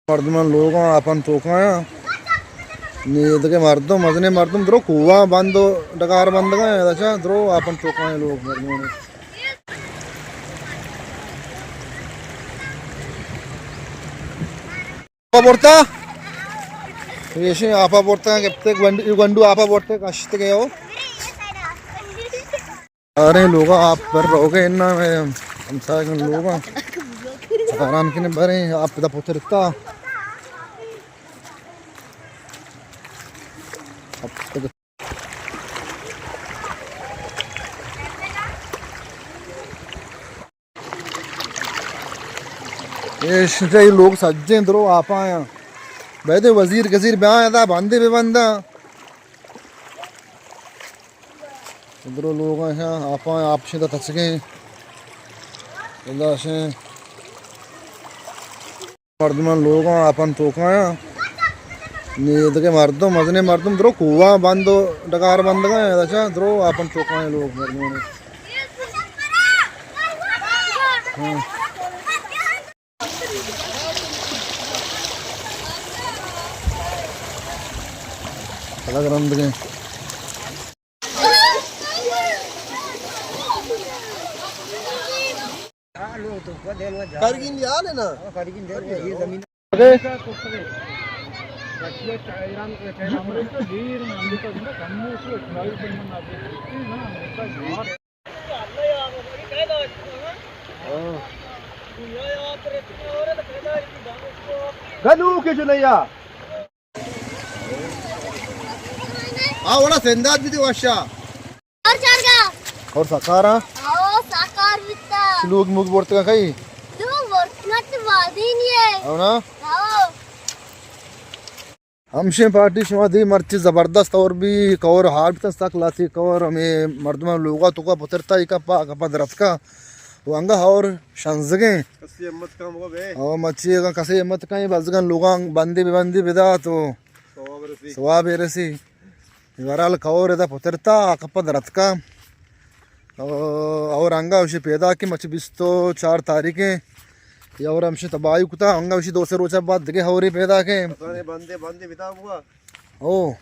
मर्दमन लोग अपन तोकाया नींद के मजने मर्दम द्रो कुआ बंदो डकार बंद गए अच्छा द्रो अपन तोकाए लोग मर्दमन apa porta yeşil apa porta kepte गंडू apa porta कष्ट के हो अरे लोग आप पर रहोगे इन्ना हम सारे लोग आराम के बारे आप पता पुत्रता ये लोग सज्जे द्रो आप आया बैठे वजीर गजीर ब्याह था बंदे बेबंदा इधरों लोग हैं आप आपसे तो थचके से मर्दमन लोग अपन तोकाया नींद के मजने मर्दम द्रो कुआ बंदो डकार बंद गए अच्छा द्रो अपन तोकाए लोग मर्दमन अलग रंग के करगिन यार है ना करगिन दे ये जमीन गलू के जुनैया आवड़ा सेंदात भी दिवाशा और चारगा और सकारा आओ साकार वित्ता लोग मुग बोलते का कई दो वर्तनात वादी नहीं है అవునా हमशे पार्टी शिवादी मर्ची जबरदस्त और भी कवर हार्ड तक लाती कवर हमें मर्दमा लोगा तो का पुत्रता का पा का पदरत का वांगा और शंजगे कसी हिम्मत कम हो बे और मच्छी का कसी हिम्मत का ही बजगन लोगा बंदी बिदा तो सवाब रसी वराल कवर इधर पुत्रता का पदरत का और अंगा उसे पैदा की मच बिस्तो 4 तारीखें या और हमसे तबाही कुता अंगा उसे 2 से रोचा बाद देखे हवरी पैदा के बंदे बिता हुआ ओ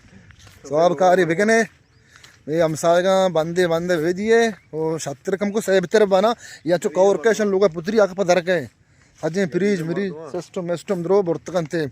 स्वाबकारी बिकने ये हम सारे बंदे भेजिए और छत्र कम को सेबतर बना या चो कवर कैशन लोग पुत्री आका पदर के अजे फ्रीज मिरी सिस्टम द्रो बुर्तकन थे